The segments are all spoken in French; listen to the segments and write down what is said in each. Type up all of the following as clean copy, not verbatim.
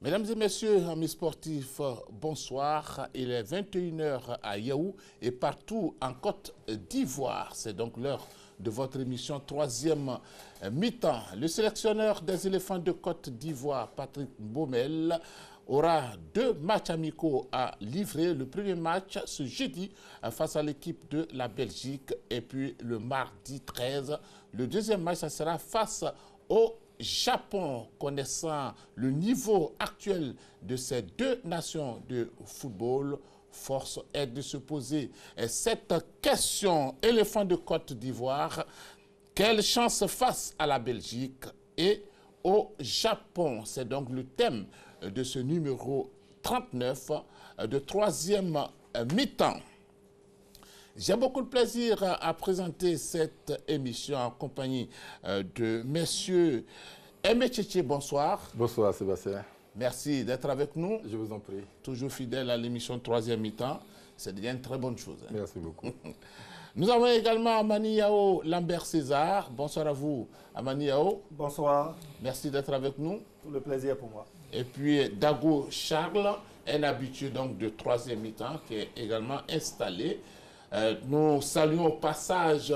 Mesdames et messieurs, amis sportifs, bonsoir. Il est 21 h à Yaou et partout en Côte d'Ivoire. C'est donc l'heure de votre émission troisième mi-temps. Le sélectionneur des éléphants de Côte d'Ivoire, Patrice Baumel, aura 2 matchs amicaux à livrer. Le premier match ce jeudi face à l'équipe de la Belgique et puis le mardi 13. Le deuxième match, ça sera face au Japon. Connaissant le niveau actuel de ces 2 nations de football, force est de se poser cette question. Éléphant de Côte d'Ivoire, quelle chance face à la Belgique et au Japon? C'est donc le thème de ce numéro 39 de troisième mi-temps. J'ai beaucoup de plaisir à présenter cette émission en compagnie de messieurs Aimé Tchétché, bonsoir. Bonsoir Sébastien. Merci d'être avec nous. Je vous en prie. Toujours fidèle à l'émission troisième mi-temps. C'est déjà une très bonne chose. Merci beaucoup. Nous avons également Amani Yao Lambert César. Bonsoir à vous, Amani Yao. Bonsoir. Merci d'être avec nous. Tout le plaisir pour moi. Et puis Dago Charles, un habitué donc de troisième mi-temps qui est également installé. Nous saluons au passage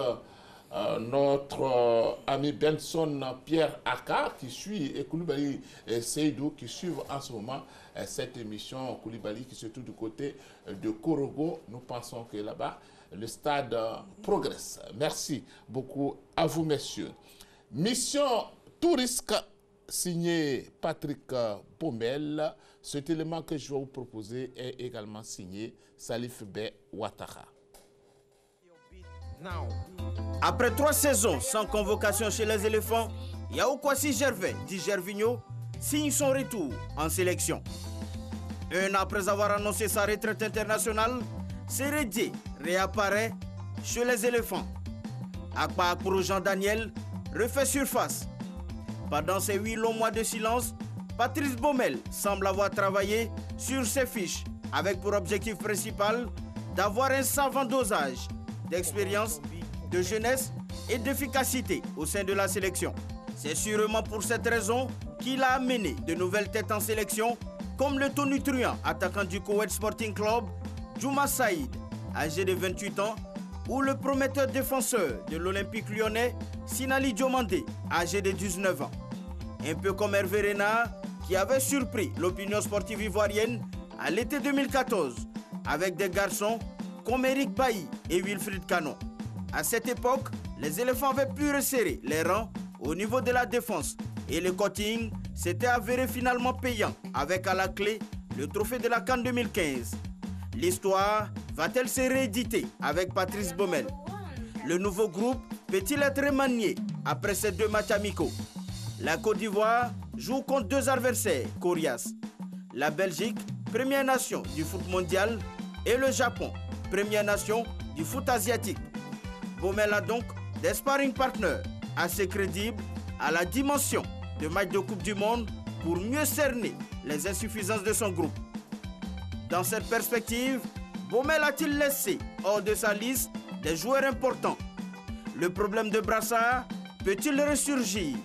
notre ami Benson Pierre Aka qui suit et Koulibaly et Seydou qui suivent en ce moment cette émission. Koulibaly qui se trouve du côté de Korogo. Nous pensons que là-bas, le stade progresse. Merci beaucoup à vous, messieurs. Mission tout risque signé Patrick Baumel. Cet élément que je vais vous proposer est également signé Salif Bey Ouattara. Après 3 saisons sans convocation chez les éléphants, Yao Kwasi Gervais, dit Gervinho, signe son retour en sélection. 1 an après avoir annoncé sa retraite internationale, Sérédié réapparaît chez les éléphants. Akpa pour Jean-Daniel refait surface. Pendant ces 8 longs mois de silence, Patrice Baumel semble avoir travaillé sur ses fiches avec pour objectif principal d'avoir un savant dosage d'expérience, de jeunesse et d'efficacité au sein de la sélection. C'est sûrement pour cette raison qu'il a amené de nouvelles têtes en sélection, comme le tonitruant attaquant du Koweït Sporting Club, Djouma Saïd, âgé de 28 ans, ou le prometteur défenseur de l'Olympique lyonnais, Sinali Diomandé, âgé de 19 ans. Un peu comme Hervé Renard, qui avait surpris l'opinion sportive ivoirienne à l'été 2014, avec des garçons comme Eric Bailly et Wilfried Canon. À cette époque, les éléphants avaient pu resserrer les rangs au niveau de la défense et le coaching s'était avéré finalement payant avec à la clé le trophée de la CAN 2015. L'histoire va-t-elle se rééditer avec Patrice Baumel? Le nouveau groupe peut-il être remanié après ces 2 matchs amicaux? La Côte d'Ivoire joue contre 2 adversaires coriaces. La Belgique, première nation du foot mondial, et le Japon, première nation du foot asiatique. Baumel a donc des sparring partners assez crédibles à la dimension de match de Coupe du Monde pour mieux cerner les insuffisances de son groupe. Dans cette perspective, Baumel a-t-il laissé hors de sa liste des joueurs importants? Le problème de Brassard peut-il ressurgir?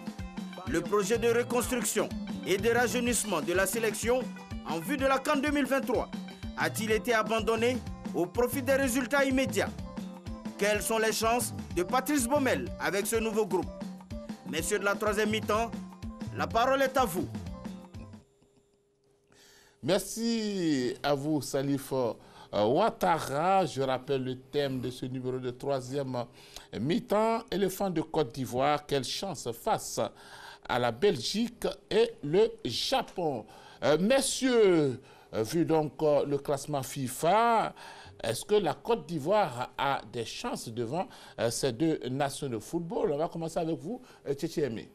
Le projet de reconstruction et de rajeunissement de la sélection en vue de la CAN 2023 a-t-il été abandonné au profit des résultats immédiats? Quelles sont les chances de Patrice Baumel avec ce nouveau groupe? Messieurs de la troisième mi-temps, la parole est à vous. Merci à vous, Salif Ouattara. Je rappelle le thème de ce numéro de troisième mi-temps. Éléphant de Côte d'Ivoire, quelle chance face à la Belgique et le Japon. Messieurs, vu donc le classement FIFA, est-ce que la Côte d'Ivoire a des chances devant ces 2 nations de football? On va commencer avec vous, Tchétché Aimé.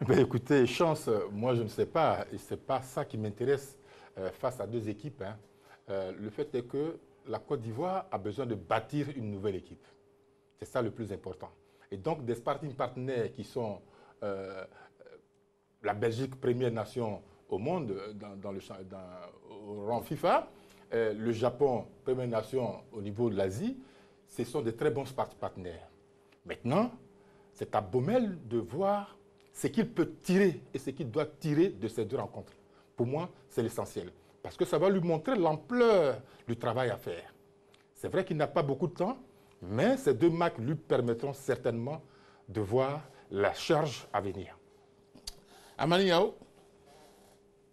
Ben, écoutez, chance, moi je ne sais pas, et ce n'est pas ça qui m'intéresse face à 2 équipes. Hein. Le fait est que la Côte d'Ivoire a besoin de bâtir une nouvelle équipe. C'est ça le plus important. Et donc des sparring partenaires qui sont la Belgique, première nation au monde au rang FIFA, le Japon, première nation au niveau de l'Asie, ce sont de très bons partenaires. Maintenant, c'est à Baumel de voir ce qu'il peut tirer et ce qu'il doit tirer de ces 2 rencontres. Pour moi, c'est l'essentiel. Parce que ça va lui montrer l'ampleur du travail à faire. C'est vrai qu'il n'a pas beaucoup de temps, mais ces 2 matchs lui permettront certainement de voir la charge à venir. Amani Yao?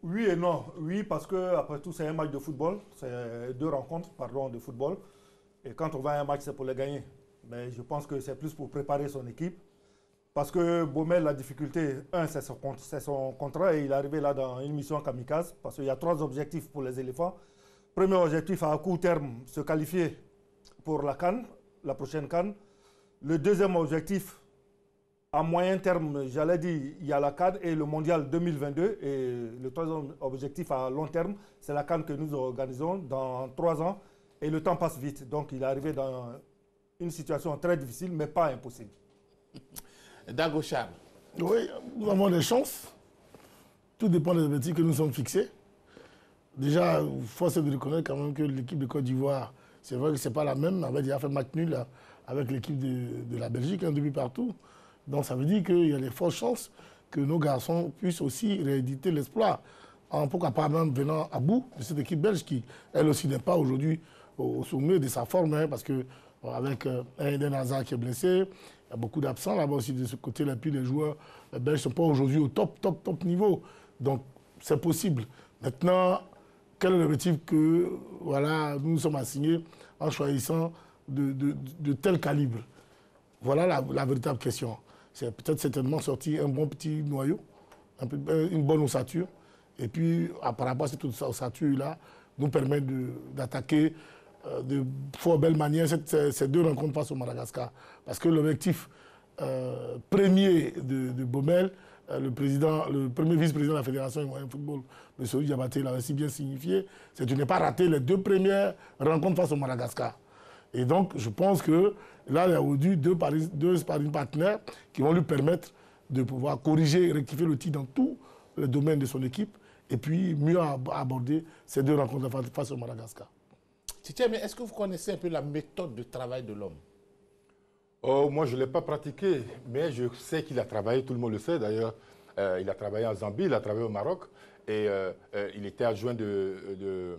Oui et non. Oui, parce que après tout, c'est un match de football. C'est 2 rencontres, pardon, de football. Et quand on va à un match, c'est pour les gagner. Mais je pense que c'est plus pour préparer son équipe. Parce que Baumel, la difficulté, c'est son contrat et il est arrivé là dans une mission kamikaze. Parce qu'il y a 3 objectifs pour les éléphants. Premier objectif, à court terme, se qualifier pour la CAN, la prochaine CAN. Le deuxième objectif, à moyen terme, j'allais dire, il y a la CAN et le mondial 2022. Et le troisième objectif à long terme, c'est la CAN que nous organisons dans 3 ans. Et le temps passe vite. Donc il est arrivé dans une situation très difficile, mais pas impossible. Dago Charles. Oui, nous avons des chances. Tout dépend des objectifs que nous sommes fixés. Déjà, force est de reconnaître quand même que l'équipe de Côte d'Ivoire, c'est vrai que ce n'est pas la même. On avait déjà fait match nul avec l'équipe de la Belgique, depuis partout. Donc ça veut dire qu'il y a des fortes chances que nos garçons puissent aussi rééditer l'exploit. Pourquoi pas même venant à bout de cette équipe belge qui, elle aussi, n'est pas aujourd'hui au sommet de sa forme, hein, parce que avec un Eden Hazard qui est blessé, il y a beaucoup d'absents là-bas aussi de ce côté. Et puis les joueurs belges ne sont pas aujourd'hui au top niveau. Donc c'est possible. Maintenant, quel est l'objectif que voilà, nous sommes assignés en choisissant de tel calibre? Voilà la véritable question. C'est peut-être certainement sortir un bon petit noyau, une bonne ossature, et puis par rapport à cette ossature-là, nous permettre d'attaquer de fort belle manière ces 2 rencontres face au Madagascar. Parce que l'objectif premier de Baumel, le premier vice-président de la Fédération ivoirienne de football, M. Diabaté, l'a aussi bien signifié, c'est de ne pas rater les 2 premières rencontres face au Madagascar. Et donc, je pense que là, il y a aujourd'hui 2 sparring partenaires qui vont lui permettre de pouvoir corriger et rectifier le tir dans tous les domaines de son équipe et puis mieux aborder ces 2 rencontres face au Madagascar. Tiens, mais est-ce que vous connaissez un peu la méthode de travail de l'homme? Oh, moi, je ne l'ai pas pratiqué, mais je sais qu'il a travaillé, tout le monde le sait d'ailleurs. Il a travaillé en Zambie, il a travaillé au Maroc et il était adjoint de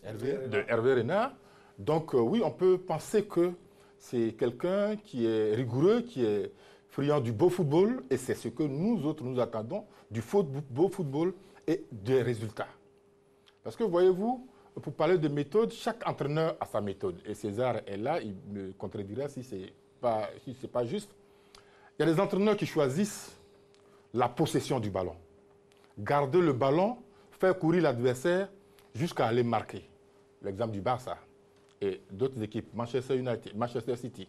Hervé Renard. Donc oui, on peut penser que c'est quelqu'un qui est rigoureux, qui est friand du beau football et c'est ce que nous autres nous attendons du beau football et des résultats. Parce que voyez-vous, pour parler de méthode, chaque entraîneur a sa méthode. Et César est là, il me contredira si ce n'est pas juste. Il y a des entraîneurs qui choisissent la possession du ballon. Garder le ballon, faire courir l'adversaire jusqu'à aller marquer. L'exemple du Barça et d'autres équipes, Manchester United, Manchester City.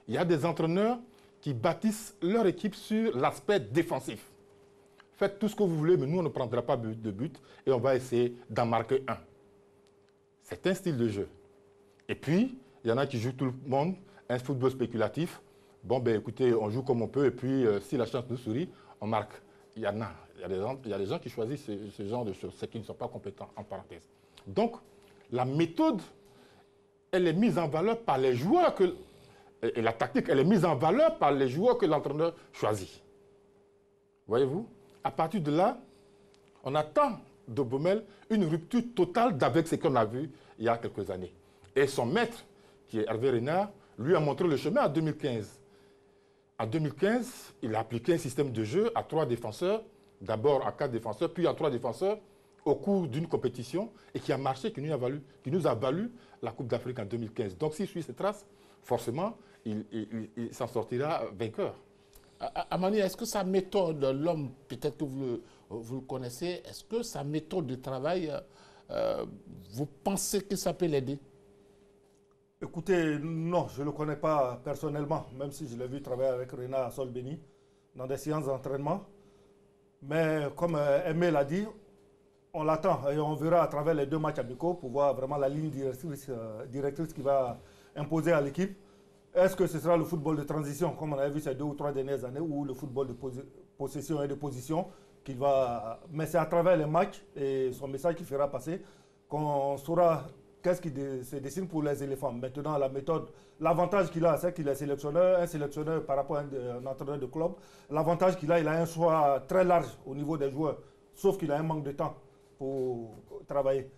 Il y a des entraîneurs qui bâtissent leur équipe sur l'aspect défensif. Faites tout ce que vous voulez, mais nous, on ne prendra pas de but et on va essayer d'en marquer un. C'est un style de jeu. Et puis, il y en a qui jouent tout le monde, un football spéculatif. Bon, ben écoutez, on joue comme on peut et puis si la chance nous sourit, on marque. Il y en a. Il y a des gens qui choisissent ce genre de choses, ceux qui ne sont pas compétents, en parenthèse. Donc, la méthode, elle est mise en valeur par les joueurs et la tactique, elle est mise en valeur par les joueurs que l'entraîneur choisit. Voyez-vous? À partir de là, on attend de Baumel une rupture totale d'avec ce qu'on a vu il y a quelques années. Et son maître, qui est Hervé Renard, lui a montré le chemin en 2015. En 2015, il a appliqué un système de jeu à 3 défenseurs, d'abord à 4 défenseurs, puis à 3 défenseurs, au cours d'une compétition, et qui a marché, qui nous a valu la Coupe d'Afrique en 2015. Donc s'il suit ses traces, forcément, il s'en sortira vainqueur. Amani, est-ce que sa méthode, l'homme, peut-être que vous le connaissez, est-ce que sa méthode de travail, vous pensez que ça peut l'aider? Écoutez, non, je ne le connais pas personnellement, même si je l'ai vu travailler avec Renard à Solbeni dans des séances d'entraînement. Mais comme Aimé l'a dit, on l'attend et on verra à travers les 2 matchs amicaux pour voir vraiment la ligne directrice qui va imposer à l'équipe. Est-ce que ce sera le football de transition, comme on avait vu ces 2 ou 3 dernières années, ou le football de possession et de position qu'il va... Mais c'est à travers les matchs et son message qui fera passer qu'on saura qu'est-ce qui se dessine pour les éléphants. Maintenant, la méthode, l'avantage qu'il a, c'est qu'il est un sélectionneur par rapport à un entraîneur de club. L'avantage qu'il a, il a un choix très large au niveau des joueurs, sauf qu'il a un manque de temps. pour travailler.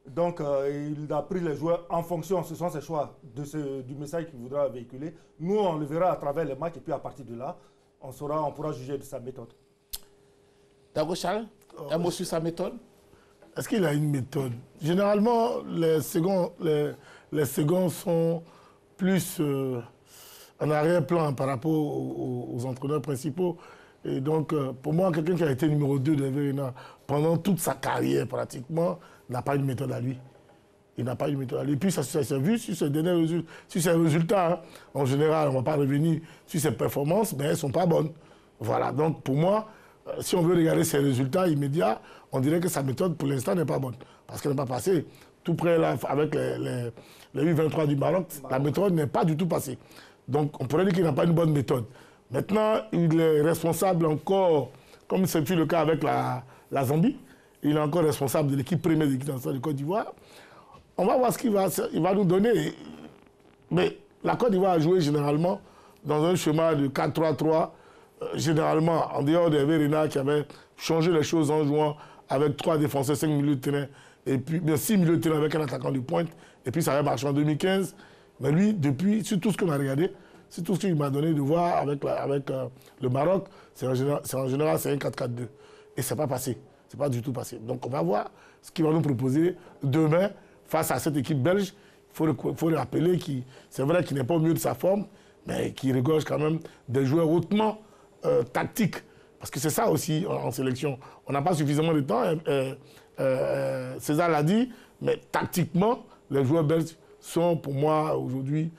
Donc, il a pris les joueurs en fonction, ce sont ses choix, du message qu'il voudra véhiculer. Nous, on le verra à travers les matchs et puis à partir de là, on pourra juger de sa méthode. Dago Charles, un mot sur sa méthode? Est-ce qu'il a une méthode? Généralement, les seconds sont plus en arrière-plan par rapport aux entraîneurs principaux. Et donc, pour moi, quelqu'un qui a été numéro 2 de Verena pendant toute sa carrière, pratiquement, n'a pas une méthode à lui. Il n'a pas une méthode à lui. Et puis, ça s'est vu sur ses derniers résultats. Sur ses résultats, hein. En général, on ne va pas revenir sur ses performances, mais elles ne sont pas bonnes. Voilà. Donc, pour moi, si on veut regarder ses résultats immédiats, on dirait que sa méthode, pour l'instant, n'est pas bonne. Parce qu'elle n'est pas passée. Tout près, là, avec les U23 du Maroc, la méthode n'est pas du tout passée. Donc, on pourrait dire qu'il n'a pas une bonne méthode. Maintenant, il est responsable encore, comme ce fut le cas avec la Zambie, il est encore responsable de l'équipe première de l'équipe nationale de Côte d'Ivoire. On va voir ce qu'il va nous donner. Mais la Côte d'Ivoire a joué généralement dans un schéma de 4-3-3, généralement en dehors de Verena qui avait changé les choses en jouant avec 3 défenseurs, 5 milieux de terrain, et puis 6 milieux de terrain avec un attaquant de pointe, et puis ça avait marché en 2015. Mais lui, depuis, sur tout ce qu'on a regardé, c'est tout ce qu'il m'a donné de voir avec le Maroc, c'est en général c'est un 4-4-2. Et ce n'est pas passé. Ce n'est pas du tout passé. Donc on va voir ce qu'il va nous proposer demain face à cette équipe belge. Il faut le rappeler que c'est vrai qu'il n'est pas au mieux de sa forme, mais qu'il regorge quand même des joueurs hautement tactiques. Parce que c'est ça aussi en sélection. On n'a pas suffisamment de temps. César l'a dit, mais tactiquement, les joueurs belges sont pour moi aujourd'hui...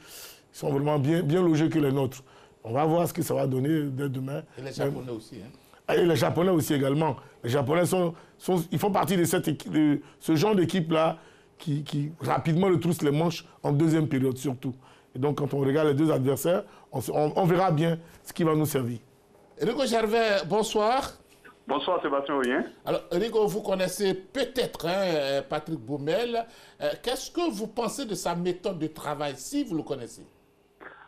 Ils sont vraiment bien logés que les nôtres. On va voir ce que ça va donner dès demain. Et les Japonais aussi. Hein? Et les Japonais aussi également. Les Japonais ils font partie de ce genre d'équipe-là qui rapidement retrousse les manches en deuxième période surtout. Et donc quand on regarde les deux adversaires, on verra bien ce qui va nous servir. Rigo Gervais, bonsoir. Bonsoir Sébastien Oyen. Alors Rigo, vous connaissez peut-être Patrick Baumel. Qu'est-ce que vous pensez de sa méthode de travail, si vous le connaissez?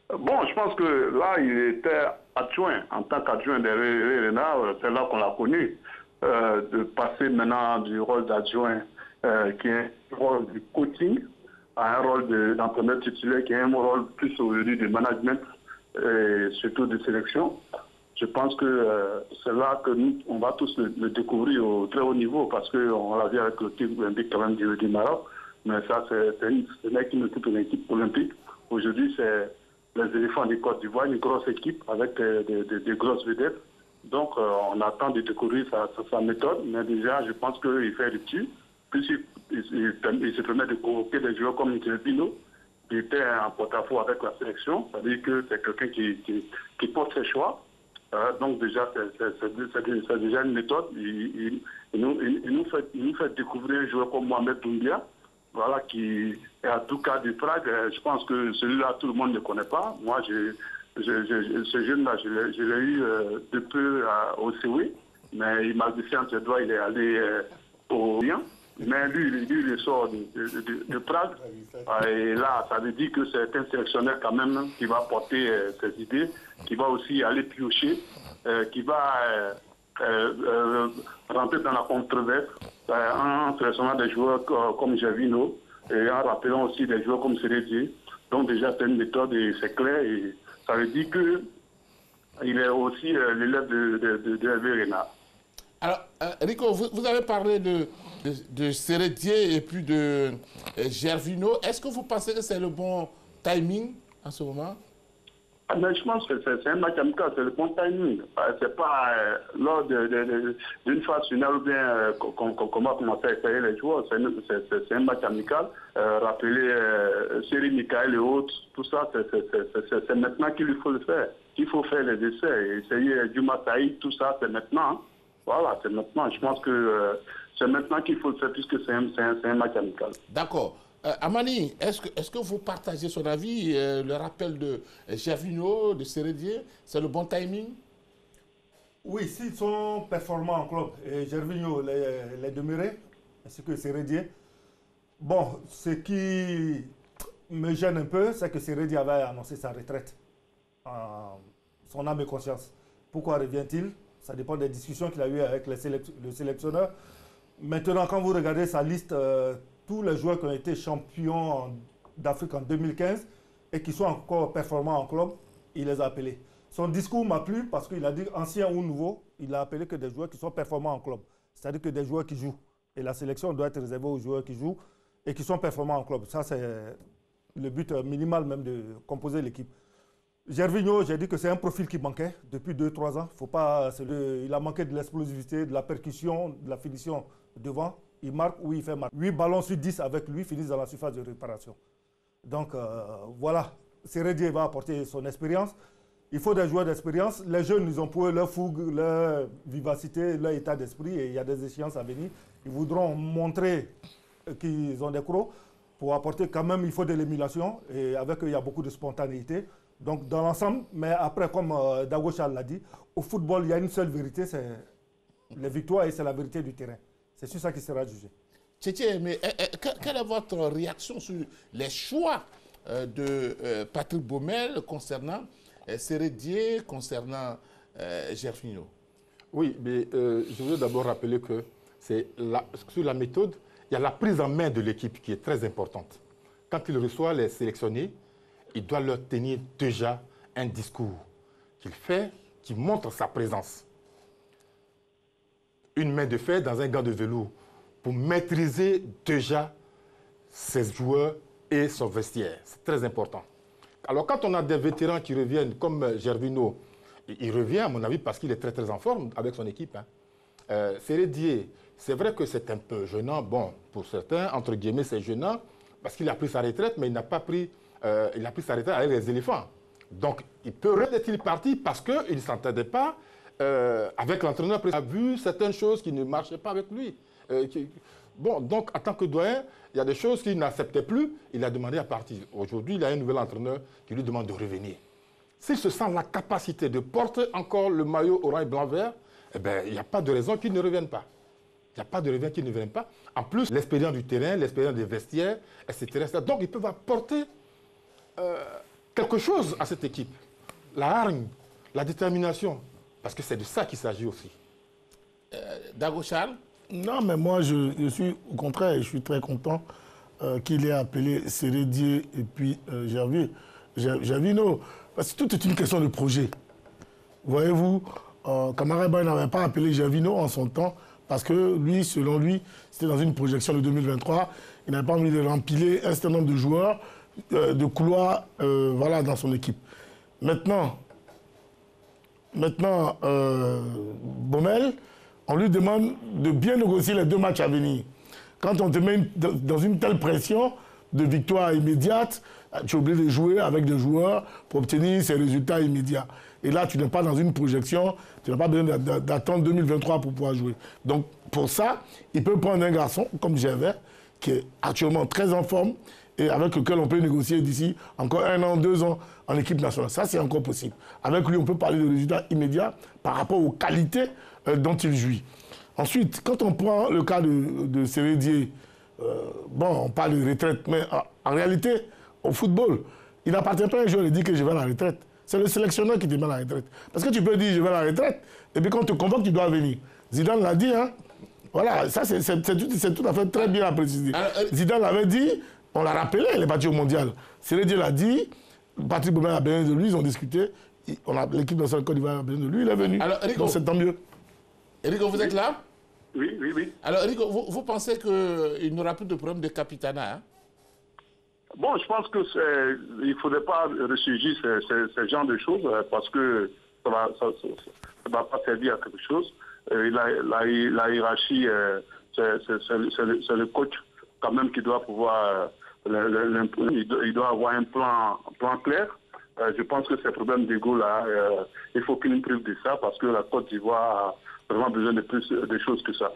Bon, je pense que là, il était adjoint, en tant qu'adjoint de Verena, c'est là qu'on l'a connu, de passer maintenant du rôle d'adjoint, qui est un rôle de coaching, à un rôle d'entraîneur titulaire, qui est un rôle plus aujourd'hui de management, et surtout de sélection. Je pense que c'est là que nous, on va tous le découvrir au très haut niveau, parce qu'on l'a vu avec le team olympique quand même du Maroc, mais ça, ce n'est qu'une équipe olympique. Aujourd'hui, c'est les éléphants de Côte d'Ivoire, une grosse équipe avec des grosses vedettes. Donc, on attend de découvrir sa méthode, mais déjà, je pense qu'il fait rupture. Puis, il se permet de convoquer des joueurs comme Michel Pino, qui était en porte-à-faux avec la sélection. C'est-à-dire que c'est quelqu'un qui porte ses choix. Donc, déjà, c'est déjà une méthode. Il nous fait découvrir un joueur comme Mohamed Doumbia, voilà, qui est à tout cas du Prague. Je pense que celui-là, tout le monde ne connaît pas. Moi, ce jeune-là, je l'ai eu de peu au COE, mais il m'a glissé entre ses doigts, il est allé au Lyon. Mais lui, il sort de Prague. Et là, ça veut dire que c'est un sélectionneur quand même qui va porter ses idées, qui va aussi aller piocher, qui va rentrer dans la controverse en sélectionnant des joueurs comme Gervinho et en rappelant aussi des joueurs comme Seredier. Donc déjà, c'est une méthode et c'est clair. Et ça veut dire qu'il est aussi l'élève de Verena. Alors, Rico, vous avez parlé de Seredier et puis de Gervinho. Est-ce que vous pensez que c'est le bon timing en ce moment? Mais je pense que c'est un match amical, c'est le bon timing. C'est pas lors d'une phase finale ou bien qu'on va commencer à essayer les joueurs. C'est un match amical. Rappeler Chéri Michael et autres, tout ça, c'est maintenant qu'il faut le faire. Il faut faire les essais. Essayer Djuma Saïd, tout ça, c'est maintenant. Voilà, c'est maintenant. Je pense que c'est maintenant qu'il faut le faire puisque c'est un match amical. D'accord. Amani, est-ce que vous partagez son avis, le rappel de Gervinho, de Seredier, c'est le bon timing? Oui, s'ils sont performants en club, et Gervinho les demeurait, ainsi que Seredier. Bon, ce qui me gêne un peu, c'est que Seredier avait annoncé sa retraite. Son âme et conscience. Pourquoi revient-il? Ça dépend des discussions qu'il a eues avec le sélectionneur. Maintenant, quand vous regardez sa liste, tous les joueurs qui ont été champions d'Afrique en 2015 et qui sont encore performants en club, il les a appelés. Son discours m'a plu parce qu'il a dit ancien ou nouveau, il a appelé que des joueurs qui sont performants en club. C'est-à-dire que des joueurs qui jouent. Et la sélection doit être réservée aux joueurs qui jouent et qui sont performants en club. Ça, c'est le but minimal même de composer l'équipe. Gervinho, j'ai dit que c'est un profil qui manquait depuis 2-3 ans. Faut pas, il a manqué de l'explosivité, de la percussion, de la finition devant. Il marque ou il fait marque. 8 ballons sur 10 avec lui finissent dans la surface de réparation. Donc voilà, Sérédié va apporter son expérience. Il faut des joueurs d'expérience. Les jeunes, ils ont pour eux leur fougue, leur vivacité, leur état d'esprit et il y a des échéances à venir. Ils voudront montrer qu'ils ont des crocs. Pour apporter quand même, il faut de l'émulation et avec eux, il y a beaucoup de spontanéité. Donc dans l'ensemble, mais après, comme Dago Charles l'a dit, au football, il y a une seule vérité, c'est les victoires et c'est la vérité du terrain. C'est sur ça qui sera jugé. Tchétché, mais quelle est votre réaction sur les choix de Patrick Baumel concernant Sérédié, concernant Gervinho? Oui, mais je voulais d'abord rappeler que sur la méthode, il y a la prise en main de l'équipe qui est très importante. Quand il reçoit les sélectionnés, il doit leur tenir déjà un discours qu'il fait, qui montre sa présence. Une main de fer dans un gant de velours pour maîtriser déjà ses joueurs et son vestiaire. C'est très important. Alors quand on a des vétérans qui reviennent comme Gervinho, il revient à mon avis parce qu'il est très très en forme avec son équipe. Sérédié, c'est vrai que c'est un peu gênant. Bon, pour certains, entre guillemets, c'est gênant parce qu'il a pris sa retraite, mais il n'a pas pris... il a pris sa retraite avec les éléphants. Donc, il peut être parti parce qu'il ne s'entendait pas avec l'entraîneur. Il a vu certaines choses qui ne marchaient pas avec lui. Bon, donc, en tant que doyen, il y a des choses qu'il n'acceptait plus. Il a demandé à partir. Aujourd'hui, il a un nouvel entraîneur qui lui demande de revenir. S'il se sent la capacité de porter encore le maillot orange, blanc, vert, eh bien, il n'y a pas de raison qu'il ne revienne pas. Il n'y a pas de raison qu'il ne revienne pas. En plus, l'expérience du terrain, l'expérience des vestiaires, etc. Donc, ils peuvent apporter quelque chose à cette équipe. La hargne, la détermination. Parce que c'est de ça qu'il s'agit aussi. Dago Charles? Non, mais moi, je suis au contraire, je suis très content qu'il ait appelé Sérédié et puis Gervinho. Parce que tout est une question de projet. Voyez-vous, Kamara Ba n'avait pas appelé Gervinho en son temps parce que lui, selon lui, c'était dans une projection de 2023. Il n'avait pas envie de rempiler un certain nombre de joueurs de couloir voilà, dans son équipe. Maintenant Baumel, on lui demande de bien négocier les 2 matchs à venir. Quand on te met dans une telle pression de victoire immédiate, tu es obligé de jouer avec des joueurs pour obtenir ces résultats immédiats. Et là, tu n'es pas dans une projection, tu n'as pas besoin d'attendre 2023 pour pouvoir jouer. Donc, pour ça, il peut prendre un garçon comme Gervais, qui est actuellement très en forme, et avec lequel on peut négocier d'ici encore 1 an, 2 ans en équipe nationale. Ça, c'est encore possible. Avec lui, on peut parler de résultats immédiats par rapport aux qualités dont il jouit. Ensuite, quand on prend le cas de Sérédié, bon, on parle de retraite, mais en réalité, au football, il n'appartient pas à un joueur de dire que je vais à la retraite. C'est le sélectionneur qui te met à la retraite. Parce que tu peux dire je vais à la retraite, et puis quand on te convoque, tu dois venir. Zidane l'a dit, hein. Voilà, ça c'est tout à fait très bien à préciser. Zidane l'avait dit, on l'a rappelé, il est parti au mondial. Sérédié l'a dit, Patrick Baumel a besoin de lui, ils ont discuté. L'équipe nationale de Côte d'Ivoire a besoin de lui, il est venu. Alors, Rico, donc c'est tant mieux. Rico, vous êtes là? Oui. Alors, Rico, vous pensez qu'il n'aura plus de problème de capitana, hein? Bon, je pense qu'il ne faudrait pas ressurgir ce genre de choses parce que ça ne va pas servir à quelque chose. La hiérarchie, c'est le coach quand même qui doit pouvoir... il doit avoir un plan clair. Je pense que ces problèmes d'ego là, il faut qu'il imprime de ça parce que la Côte d'Ivoire a vraiment besoin de plus de choses que ça.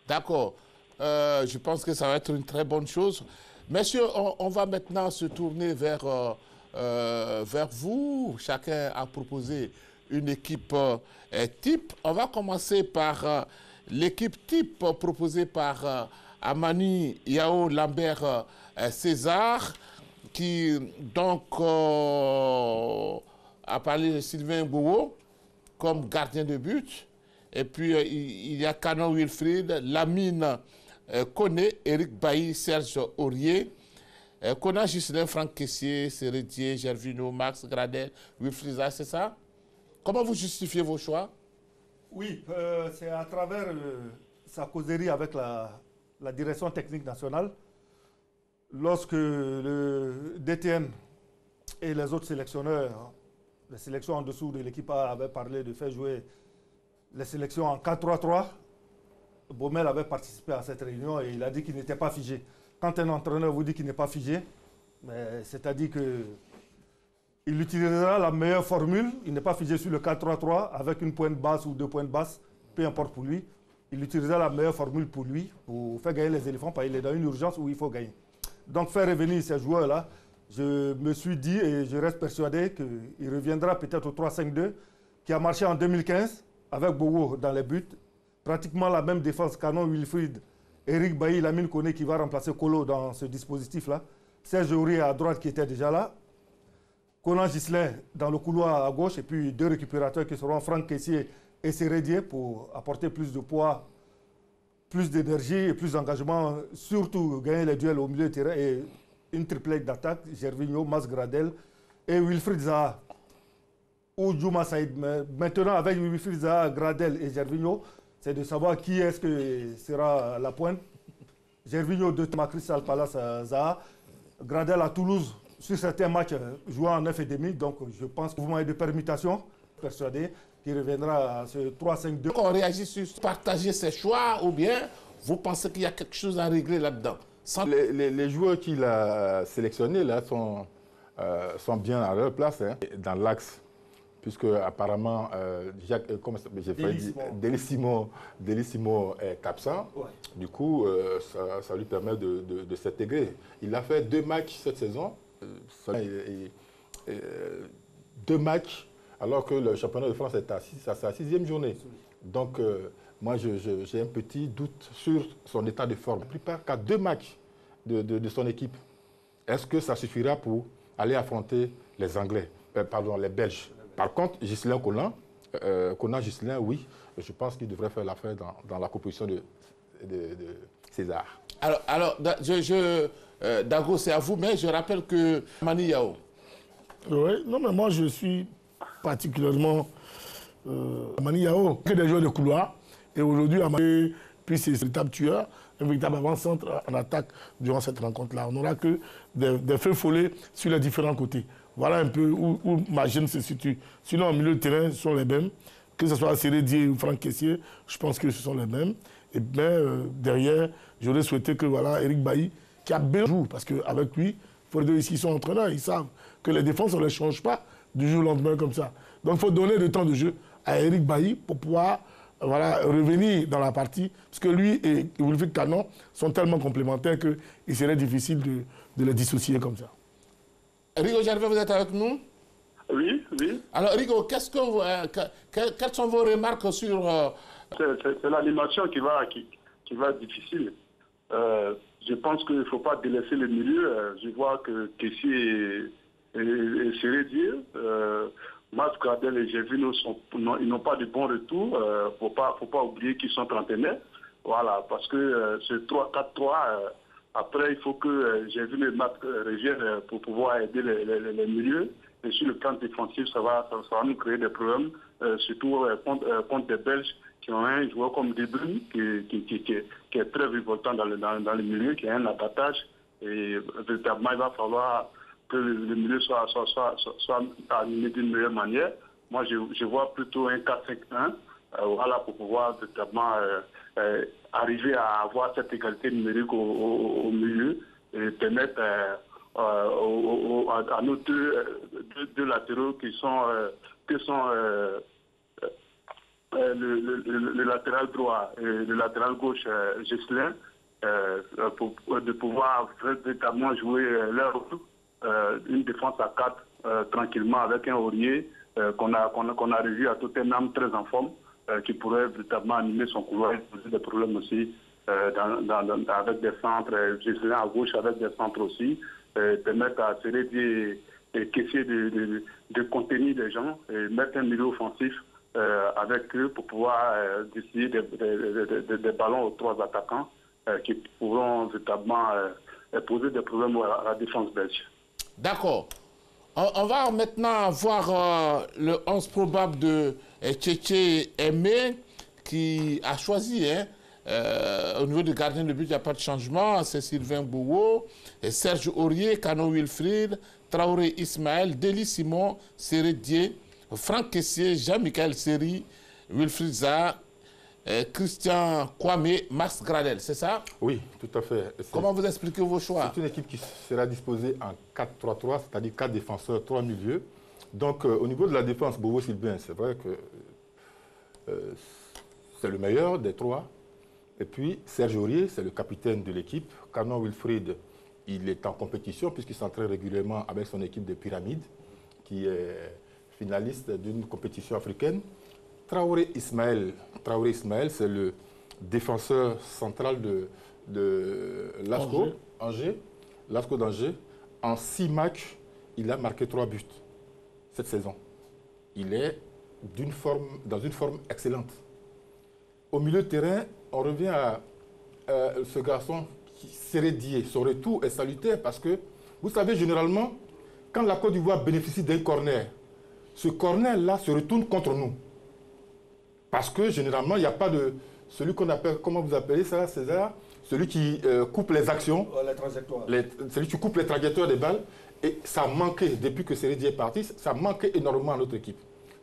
D'accord. Je pense que ça va être une très bonne chose. Messieurs, on va maintenant se tourner vers vous. Chacun a proposé une équipe type. On va commencer par l'équipe type proposée par Amani Yao Lambert César, qui donc a parlé de Sylvain Bowo comme gardien de but. Et puis, il y a Canon Wilfried, Lamine Koné, Eric Bailly, Serge Aurier, Konan Ghislain, Franck Kessié, Sérédier, Gervinho, Max Gradel, Wilfried Zaha, c'est ça? Comment vous justifiez vos choix? Oui, c'est à travers sa causerie avec la direction technique nationale. Lorsque le DTN et les autres sélectionneurs, les sélections en dessous de l'équipe A avaient parlé de faire jouer les sélections en 4-3-3, Baumel avait participé à cette réunion et il a dit qu'il n'était pas figé. Quand un entraîneur vous dit qu'il n'est pas figé, c'est-à-dire qu'il utilisera la meilleure formule. Il n'est pas figé sur le 4-3-3 avec une pointe basse ou deux pointes basses, peu importe pour lui. Il utilisera la meilleure formule pour lui, pour faire gagner les éléphants, parce qu'il est dans une urgence où il faut gagner. Donc faire revenir ces joueurs-là, je me suis dit et je reste persuadé qu'il reviendra peut-être au 3-5-2 qui a marché en 2015 avec Bowo dans les buts. Pratiquement la même défense, Canon Wilfried, Eric Bailly, Lamine Koné qui va remplacer Kolo dans ce dispositif-là. Serge Aurier à droite qui était déjà là. Konan Ghislain dans le couloir à gauche et puis deux récupérateurs qui seront Franck Kessié et Sérédier pour apporter plus de poids, plus d'énergie et plus d'engagement, surtout gagner les duels au milieu de terrain et une triplette d'attaque, Gervinho, Mas Gradel et Wilfried Zaha ou Djouma Saïd. Maintenant avec Wilfried Zaha, Gradel et Gervinho, c'est de savoir qui est-ce que sera à la pointe. Gervinho de Crystal Palace à Zaha, Gradel à Toulouse sur certains matchs jouant en 9,5, donc je pense que vous m'avez de permutation, persuadé qu'il reviendra à ce 3-5-2. On réagit sur partager ses choix ou bien vous pensez qu'il y a quelque chose à régler là-dedans? Les joueurs qu'il a sélectionnés là sont bien à leur place, hein, dans l'axe. Puisque apparemment, Delissimo est absent. Ouais. Du coup, ça lui permet de s'intégrer. Il a fait 2 matchs cette saison. 2 matchs, alors que le championnat de France est à sa 6e journée. Donc, moi, j'ai un petit doute sur son état de forme. Il ne prépare qu'à 2 matchs de son équipe. Est-ce que ça suffira pour aller affronter les Anglais, les Belges? Par contre, Ghislain Konan Ghislain, oui, je pense qu'il devrait faire l'affaire dans la composition de César. Alors Dago, c'est à vous, mais je rappelle que Mani Yao. Oui, non, mais moi je suis particulièrement Mani Yao, que des joueurs de couloir. Et aujourd'hui, Amani, puis c'est un véritable tueur, un véritable avant-centre en attaque durant cette rencontre-là. On n'aura que des feux follets sur les différents côtés. Voilà un peu où ma gêne se situe. Sinon, au milieu de terrain, ce sont les mêmes. Que ce soit Sérédier ou Franck Kessié, je pense que ce sont les mêmes. Et bien, derrière, j'aurais souhaité que Eric Bailly, qui a bien joué, parce qu'avec lui, il faut dire ici, ils sont entraîneurs, ils savent que les défenses, on ne les change pas du jour au lendemain comme ça. Donc, il faut donner le temps de jeu à Eric Bailly pour pouvoir revenir dans la partie. Parce que lui et Wilfried Canon sont tellement complémentaires qu'il serait difficile de les dissocier comme ça. Rigo Gervais, vous êtes avec nous? Oui. Alors, Rigo, quelles sont vos remarques sur... C'est l'animation qui va être difficile. Je pense qu'il ne faut pas délaisser le milieu. Je vois que Kessié et Sérédier, Mas Gradel et Gervinho, ils n'ont pas de bons retours. Il ne faut pas oublier qu'ils sont trentenaires. Voilà, parce que ce 3-4-3... après, il faut que Gervinho et Mas reviennent pour pouvoir aider les milieux. Et sur le plan défensif, ça va nous créer des problèmes, surtout contre des Belges qui ont un joueur comme De Bruyne qui est très virevoltant dans le milieu, qui a un abattage. Et véritablement, il va falloir que le milieu soit animé d'une meilleure manière. Moi, je vois plutôt un 4-5-1, voilà, pour pouvoir véritablement arriver à avoir cette égalité numérique au milieu et permettre à nos deux latéraux qui sont le latéral droit et le latéral gauche, Ghislain, de pouvoir véritablement jouer leur rôle, une défense à 4 tranquillement avec un Aurier qu'on a revu à Tottenham très en forme, qui pourrait véritablement animer son couloir et poser des problèmes aussi avec des centres, Ghislain à gauche avec des centres aussi, permettre à Sérédier et Kessié de contenir les gens et mettre un milieu offensif avec eux pour pouvoir distribuer des ballons aux 3 attaquants qui pourront véritablement poser des problèmes à la défense belge. D'accord. On va maintenant voir le 11 probable de Tchétché Aimé qui a choisi. Au niveau du gardien de but, il n'y a pas de changement. C'est Sylvain Bouwo, Serge Aurier, Kano Wilfried, Traoré Ismaël, Deli Simon, Séré Dié, Franck Kessié, Jean-Michel Seri, Wilfried Zaha, Christian Kwame, Max Gradel, c'est ça? Oui, tout à fait. Comment vous expliquez vos choix? C'est une équipe qui sera disposée en 4-3-3, c'est-à-dire 4 défenseurs, 3 milieux. Donc, au niveau de la défense, Bobo Sylvain, c'est vrai que c'est le meilleur des 3. Et puis, Serge Aurier, c'est le capitaine de l'équipe. Canon Wilfried, il est en compétition puisqu'il s'entraîne régulièrement avec son équipe de Pyramide, qui est finaliste d'une compétition africaine. Traoré Ismaël, c'est le défenseur central de l'ASCO d'Angers. En 6 matchs, il a marqué 3 buts cette saison. Il est dans une forme excellente. Au milieu de terrain, on revient à ce garçon qui serait Dié. Son retour est salutaire parce que, vous savez, généralement, quand la Côte d'Ivoire bénéficie d'un corner, ce corner-là se retourne contre nous. Parce que, généralement, il n'y a pas de... Celui qu'on appelle, comment vous appelez ça, César? Celui qui coupe les actions. Les trajectoires. Celui qui coupe les trajectoires des balles. Et ça manquait, depuis que Sérédi est parti, ça manquait énormément à notre équipe.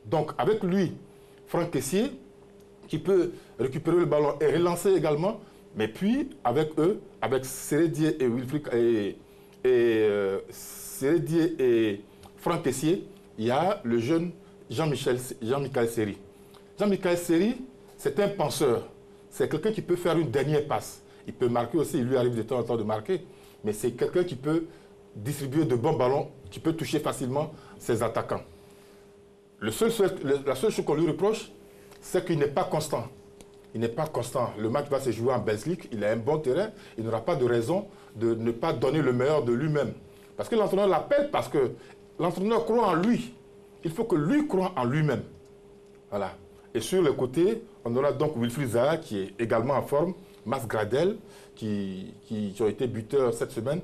Donc, avec lui, Franck Kessié, qui peut récupérer le ballon et relancer également. Mais puis, avec eux, avec Sérédié et Wilfried Sérédié et Franck Kessié, il y a le jeune Jean-Michel Seri. Jean-Michel Seri, c'est un penseur. C'est quelqu'un qui peut faire une dernière passe. Il peut marquer aussi, il lui arrive de temps en temps de marquer. Mais c'est quelqu'un qui peut distribuer de bons ballons, qui peut toucher facilement ses attaquants. La seule chose qu'on lui reproche, c'est qu'il n'est pas constant. Il n'est pas constant. Le match va se jouer en Belgique, il a un bon terrain, il n'aura pas de raison de ne pas donner le meilleur de lui-même. Parce que l'entraîneur l'appelle, parce que l'entraîneur croit en lui. Il faut que lui croie en lui-même. Voilà. Et sur le côté, on aura donc Wilfried Zaha qui est également en forme, Max Gradel qui ont été buteurs cette semaine,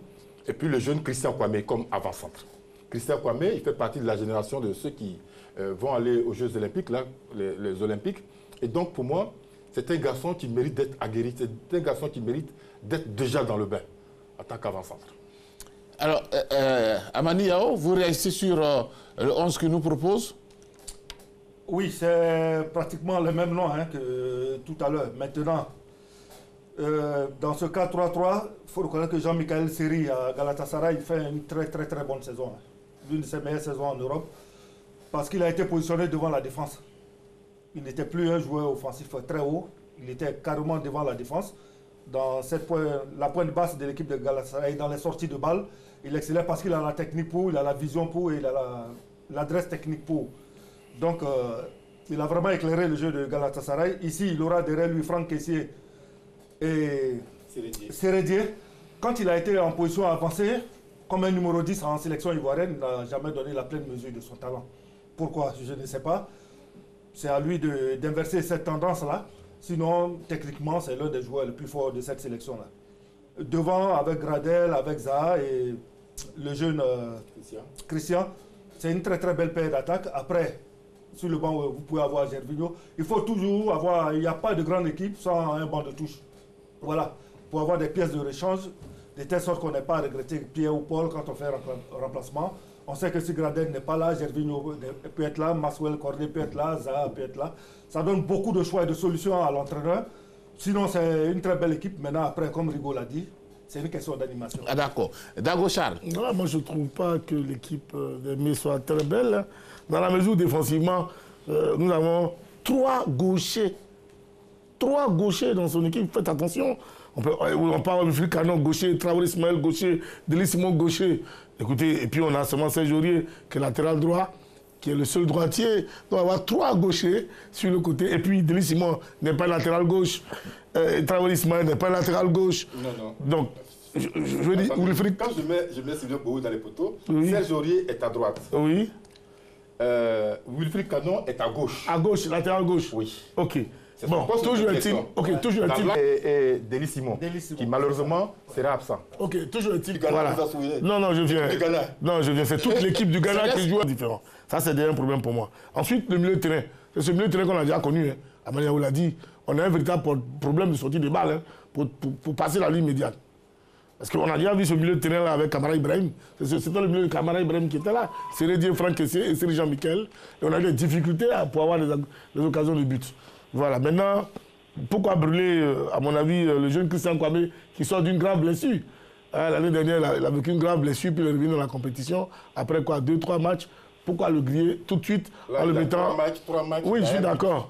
et puis le jeune Christian Kwame comme avant-centre. Christian Kwame, il fait partie de la génération de ceux qui vont aller aux Jeux Olympiques, là, les Olympiques. Et donc pour moi, c'est un garçon qui mérite d'être aguerri, c'est un garçon qui mérite d'être déjà dans le bain en tant qu'avant-centre. Alors, Amani Yao, vous réagissez sur le 11 que nous propose? Oui, c'est pratiquement le même nom que tout à l'heure. Maintenant, dans ce 4-3-3, il faut reconnaître que Jean-Michel Seri à Galatasaray il fait une très bonne saison. L'une de ses meilleures saisons en Europe. Parce qu'il a été positionné devant la défense. Il n'était plus un joueur offensif très haut. Il était carrément devant la défense. Dans la pointe basse de l'équipe de Galatasaray, dans les sorties de balles, il excellait parce qu'il a la technique pour, il a la vision pour, et il a l'adresse technique pour. Donc, il a vraiment éclairé le jeu de Galatasaray. Ici, il aura derrière lui Franck Kessié et Sérédié. Quand il a été en position avancée, comme un numéro 10 en sélection ivoirienne, il n'a jamais donné la pleine mesure de son talent. Pourquoi? Je ne sais pas. C'est à lui d'inverser cette tendance-là. Sinon, techniquement, c'est l'un des joueurs les plus forts de cette sélection-là. Devant, avec Gradel, avec Zaha et le jeune Christian, c'est une très belle paire d'attaques. Après, sur le banc, vous pouvez avoir Gervinho. Il faut toujours avoir... Il n'y a pas de grande équipe sans un banc de touche. Voilà. Pour avoir des pièces de rechange, de telle sorte qu'on n'ait pas à regretter Pierre ou Paul quand on fait un remplacement. On sait que si Gradel n'est pas là, Gervinho peut être là, Maxwell Cornet peut être là, Zaha peut être là. Ça donne beaucoup de choix et de solutions à l'entraîneur. Sinon, c'est une très belle équipe. Maintenant, après, comme Rigo l'a dit, c'est une question d'animation. Ah, d'accord. Dago Charles. Voilà, moi, je ne trouve pas que l'équipe d'Aimé soit très belle. Dans la mesure où, défensivement, nous avons 3 gauchers. 3 gauchers dans son équipe. Faites attention. On parle de Philippe Canon, gaucher, Traoré Ismaël, gaucher, Deli Simon, gaucher. Écoutez, et puis on a seulement Serge Aurier, qui est latéral droit, qui est le seul droitier. Donc on va avoir 3 gauchers sur le côté. Et puis Deli Simon n'est pas latéral gauche. Traoré Ismaël n'est pas latéral gauche. Non. Donc, je veux dire, quand je mets Sylvain Bourou dans les poteaux, oui. Serge Aurier est à droite. Oui. Wilfried Canon est à gauche. À gauche, latéral gauche. Oui. Ok. Bon, toujours est-il. Ok, toujours est-il. Et Deli Simon, qui malheureusement sera absent. Ok, toujours est-il. Voilà. Non, je viens. Non, je viens. C'est toute l'équipe du Ghana qui joue différent. Ça, c'est déjà un problème pour moi. Ensuite, le milieu de terrain. C'est ce milieu de terrain qu'on a déjà connu. Amania vous l'a dit. On a un véritable problème de sortie de balle pour passer la ligne médiane. Parce qu'on a déjà vu ce milieu de terrain là avec Kamara Ibrahim. C'était le milieu de Kamara Ibrahim qui était là. C'est Rédier, Franck Kessié et c'est Jean-Michel. Et on a eu des difficultés pour avoir des occasions de but. Voilà. Maintenant, pourquoi brûler, à mon avis, le jeune Christian Kwame qui sort d'une grave blessure? L'année dernière, il a vécu une grave blessure, puis il est revenu dans la compétition. Après quoi, 2-3 matchs. Pourquoi le griller tout de suite là, en le mettant... 3 matchs. Oui, je suis d'accord.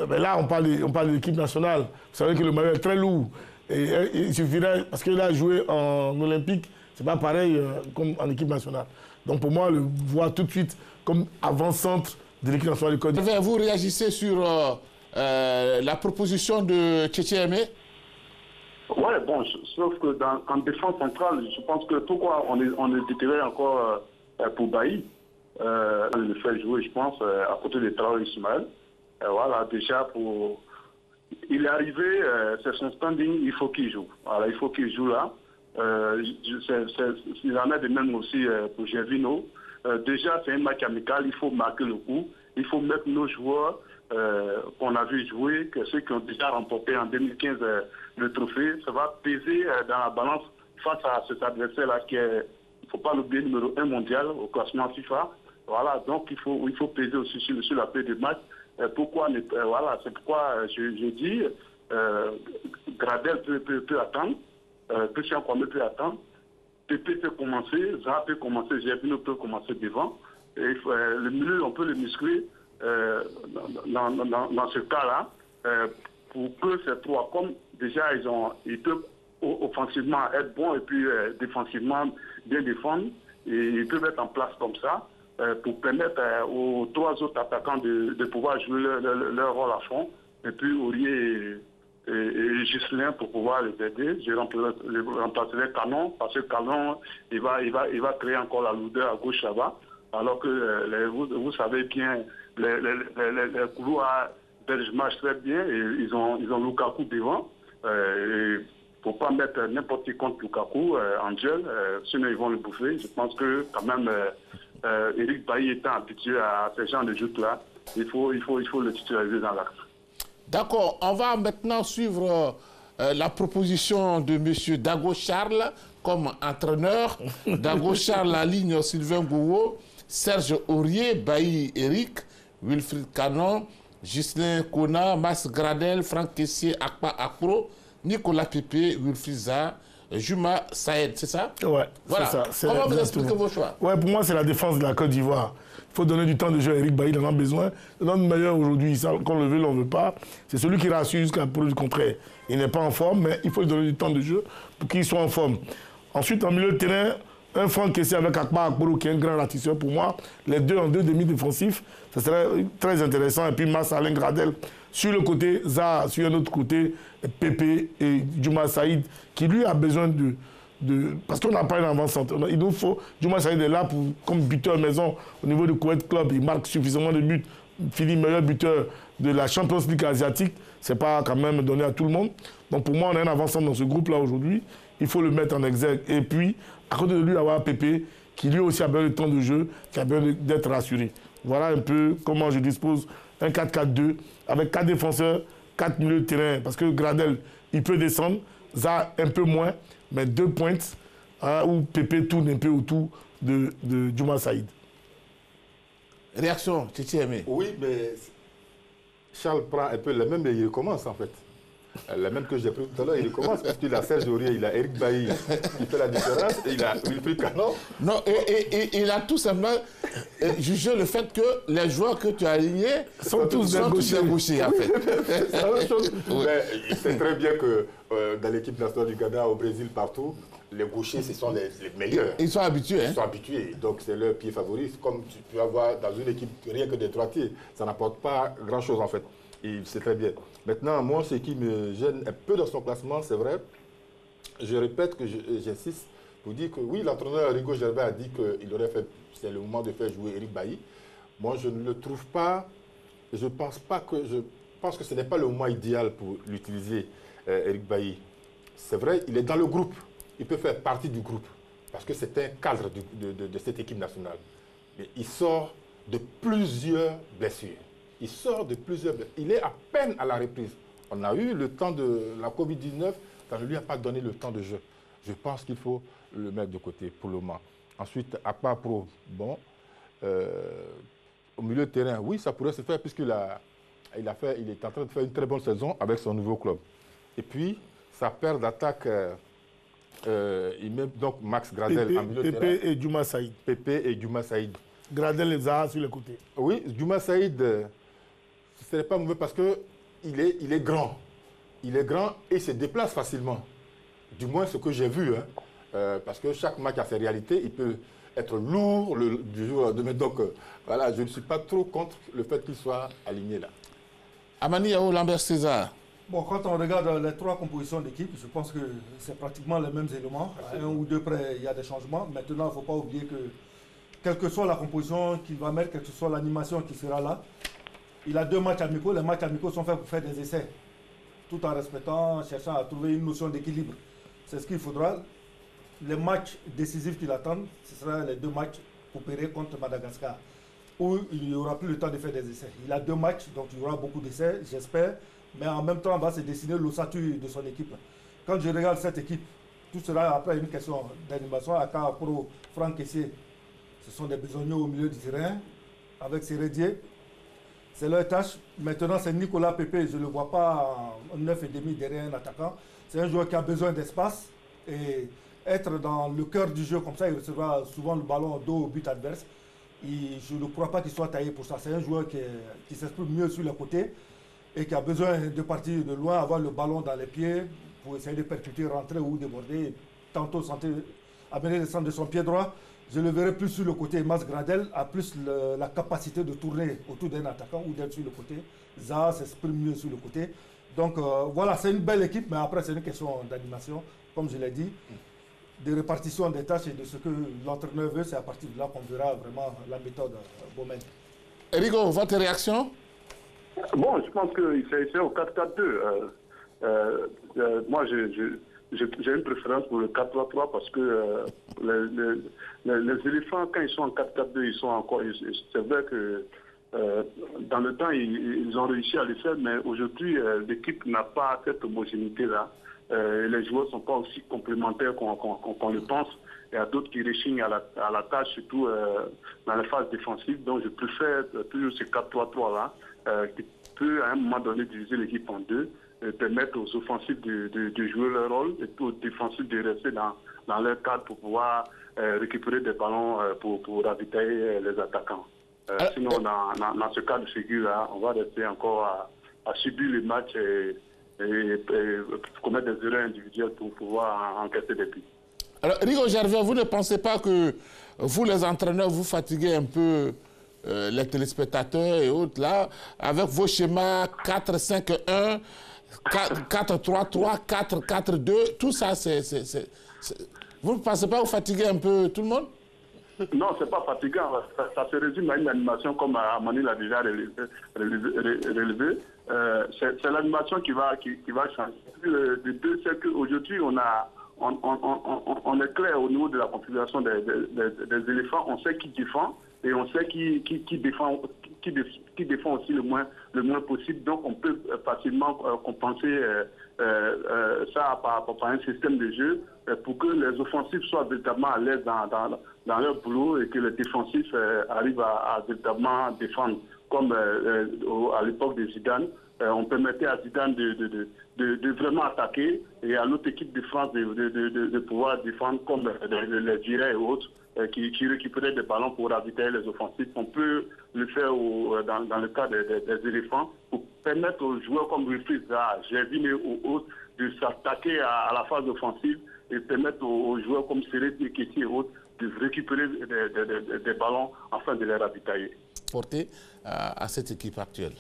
Mais là, on parle de l'équipe nationale. Vous savez que le maillot est très lourd. Et il suffirait, parce qu'il a joué en Olympique, c'est pas pareil comme en équipe nationale. Donc pour moi, le voir tout de suite comme avant-centre de l'équipe nationale du Côte d'Ivoire. Vous réagissez sur la proposition de Tchétché-Aimé? Oui, bon, sauf que en défense centrale, je pense que pourquoi on hésiterait encore pour Bailly, le faire jouer, je pense, à côté de Traoré Ismaël. Voilà, déjà pour... Il est arrivé, c'est son standing, il faut qu'il joue. Voilà, il faut qu'il joue là. Il en a de même aussi pour Gervinho. Déjà, c'est un match amical, il faut marquer le coup. Il faut mettre nos joueurs qu'on a vu jouer, que ceux qui ont déjà remporté en 2015 le trophée, ça va peser dans la balance face à cet adversaire-là qui est, il ne faut pas l'oublier, numéro 1 mondial au classement FIFA. Voilà, donc il faut peser aussi sur la paix de match. Pourquoi voilà, c'est pourquoi je dis Gradel peut attendre, Christian Kwame peut attendre, Pépé peut commencer, Zaha peut commencer, Gervinho peut commencer devant. Et, le milieu, on peut le muscler dans ce cas-là pour que ces trois, comme déjà ils peuvent offensivement être bons et puis défensivement bien défendre, et ils peuvent être en place comme ça. Pour permettre aux 3 autres attaquants de pouvoir jouer leur rôle à fond. Et puis Aurier et Ghislain pour pouvoir les aider. Je remplacerai Canon, parce que Canon, il va créer encore la lourdeur à gauche là-bas. Alors que vous savez bien, les couloirs belges marchent très bien et ils ont Lukaku devant. Il ne faut pas mettre n'importe qui contre Lukaku en duel, sinon ils vont le bouffer. Je pense que quand même... Eric Bailly étant habitué à ce genre de joutes-là, il faut le titulariser dans l'axe. D'accord, on va maintenant suivre la proposition de M. Dago Charles comme entraîneur. Dago Charles aligne Sylvain Gouwo, Serge Aurier, Bailly Eric, Wilfried Canon, Ghislain Kona, Mas Gradel, Franck Kessié, Akpa Akro, Nicolas Pépé, Wilfried Zaha, Juma Saïd, c'est ça? Ouais, voilà. c'est ça. Comment vous expliquez vos choix? Ouais, pour moi, c'est la défense de la Côte d'Ivoire. Il faut donner du temps de jeu à Eric Bailly, il en a besoin. Notre meilleur aujourd'hui, qu'on le veut, on ne veut pas. C'est celui qui rassure jusqu'à la preuve du contraire. Il n'est pas en forme, mais il faut lui donner du temps de jeu pour qu'il soit en forme. Ensuite, en milieu de terrain, un Franck Kessié avec Akpa Akporo qui est un grand ratisseur pour moi. Les deux en 2 demi-défensifs, ça serait très intéressant. Et puis Mas Alain Gradel sur le côté, Zaha sur un autre côté, Pépé et Juma Saïd qui lui a besoin parce qu'on n'a pas un avant-centre. Il nous faut, Juma Saïd est là comme buteur maison au niveau du Koweït Club. Il marque suffisamment de buts, finit meilleur buteur de la Champions League asiatique. Ce n'est pas quand même donné à tout le monde. Donc pour moi, on a un avant-centre dans ce groupe-là aujourd'hui. Il faut le mettre en exergue. Et puis, à côté de lui, avoir Pépé, qui lui aussi a besoin de temps de jeu, qui a besoin d'être rassuré. Voilà un peu comment je dispose un 4-4-2 avec 4 défenseurs, 4 milieux de terrain. Parce que Gradel, il peut descendre, Zaha un peu moins, mais 2 pointes, où Pépé tourne un peu autour de Juma Saïd. Réaction, Tchétché-Aimé. Oui, mais Charles prend un peu le même et il recommence en fait. Le même que j'ai pris tout à l'heure, il recommence parce qu'il a Serge Aurier, il a Eric Bailly qui fait la différence et il a Wilfried Canon. Non, et il a tout simplement jugé le fait que les joueurs que tu as alignés sont tous débauchés en fait. C'est la même chose. Oui. Mais c'est très bien que dans l'équipe nationale du Ghana, au Brésil, partout, les gauchers, ce sont les meilleurs. Ils sont habitués. Ils sont habitués, donc c'est leur pied favori. Comme tu peux avoir dans une équipe rien que des droitiers, ça n'apporte pas grand-chose en fait. C'est très bien. Maintenant, moi, ce qui me gêne un peu dans son classement, c'est vrai, je répète que j'insiste pour dire que oui, l'entraîneur Rigo Gervais a dit qu'il aurait fait, c'est le moment de faire jouer Eric Bailly. Moi, je ne le trouve pas. Je pense que ce n'est pas le moment idéal pour l'utiliser, Eric Bailly. C'est vrai, il est dans le groupe. Il peut faire partie du groupe parce que c'est un cadre de cette équipe nationale. Mais il sort de plusieurs blessures. Il est à peine à la reprise. On a eu le temps de la Covid-19, ça ne lui a pas donné le temps de jeu. Je pense qu'il faut le mettre de côté pour le moment. Ensuite, Akpa Pro, bon, au milieu de terrain, oui, ça pourrait se faire puisqu'il il est en train de faire une très bonne saison avec son nouveau club. Et puis, sa paire d'attaque, il met donc Max Gradel en milieu de terrain. Pépé et Djouma Saïd. Pépé et Djouma Saïd. Gradel et Zaha sur le côté. Oui, Djouma Saïd, ce n'est pas mauvais parce qu'il est grand. Il est grand et il se déplace facilement. Du moins, ce que j'ai vu. Hein. Parce que chaque match a ses réalités. Il peut être lourd du jour au lendemain. Donc, voilà, je ne suis pas trop contre le fait qu'il soit aligné là. Amani Yao, Lambert César. Bon, quand on regarde les trois compositions d'équipe, je pense que c'est pratiquement les mêmes éléments. À un ou deux près, il y a des changements. Maintenant, il ne faut pas oublier que, quelle que soit la composition qu'il va mettre, quelle que soit l'animation qui sera là, il a 2 matchs amicaux. Les matchs amicaux sont faits pour faire des essais, tout en respectant, cherchant à trouver une notion d'équilibre. C'est ce qu'il faudra. Les matchs décisifs qui l'attendent, ce sera les 2 matchs coopérés contre Madagascar, où il n'y aura plus le temps de faire des essais. Il a 2 matchs, donc il y aura beaucoup d'essais, j'espère. Mais en même temps, on va se dessiner l'ossature de son équipe. Quand je regarde cette équipe, tout sera après une question d'animation. Akpa Pro, Franck Kessié, ce sont des besogneux au milieu du terrain, avec Sérédier. C'est leur tâche. Maintenant, c'est Nicolas Pépé. Je ne le vois pas en 9,5 derrière un attaquant. C'est un joueur qui a besoin d'espace. Et être dans le cœur du jeu comme ça, il recevra souvent le ballon dos au but adverse. Et je ne crois pas qu'il soit taillé pour ça. C'est un joueur qui s'exprime mieux sur le côté et qui a besoin de partir de loin, avoir le ballon dans les pieds pour essayer de percuter, rentrer ou déborder. Tantôt amener le centre de son pied droit. Je le verrai plus sur le côté. Max Gradel a plus la capacité de tourner autour d'un attaquant ou d'être sur le côté. Zaha s'exprime mieux sur le côté. Donc voilà, c'est une belle équipe, mais après c'est une question d'animation, comme je l'ai dit, de répartition des tâches et de ce que l'entraîneur veut. C'est à partir de là qu'on verra vraiment la méthode Baumann. Rigo, votre réaction? Bon, je pense que c'est au 4-4-2. Moi, j'ai une préférence pour le 4-3-3 parce que les éléphants, quand ils sont en 4-4-2, ils sont encore. C'est vrai que dans le temps, ils ont réussi à le faire, mais aujourd'hui, l'équipe n'a pas cette homogénéité-là. Les joueurs ne sont pas aussi complémentaires qu'on le pense. Il y a d'autres qui réchignent à la tâche, surtout dans la phase défensive. Donc, je préfère toujours ce 4-3-3-là, qui peut à un moment donné diviser l'équipe en deux, permettre aux offensifs de jouer leur rôle et aux défensifs de rester dans leur cadre pour pouvoir récupérer des ballons pour ravitailler les attaquants. Sinon, dans ce cas de figure-là, on va rester encore à subir les matchs et commettre des erreurs individuelles pour pouvoir encaisser des buts. Alors, Rigo Gervais, vous ne pensez pas que vous, les entraîneurs, vous fatiguez un peu les téléspectateurs et autres, là, avec vos schémas 4-5-1, 4-3-3, 4-4-2, tout ça, vous ne pensez pas vous fatiguer un peu tout le monde? Non, ce n'est pas fatigant. Ça se résume à une animation comme Amani l'a déjà relevé. C'est l'animation qui va changer. Le deux, c'est qu'aujourd'hui, on est clair au niveau de la configuration des éléphants. On sait qui défend et on sait qui défend aussi le moins possible. Donc, on peut facilement compenser ça par un système de jeu pour que les offensifs soient véritablement à l'aise dans leur boulot et que les défensifs arrivent à véritablement défendre. Comme à l'époque de Zidane, on permettait à Zidane de vraiment attaquer et à l'autre équipe de France de pouvoir défendre comme les Virets et autres qui récupéraient des ballons pour ravitailler les offensifs. On peut le faire dans le cas des éléphants pour permettre aux joueurs comme Wilfried Zaha, Gervin ou autres de s'attaquer à la phase offensive et permettre aux joueurs comme Sérédier, Kessié et autres de récupérer des ballons afin de les ravitailler. Porter à cette équipe actuelle?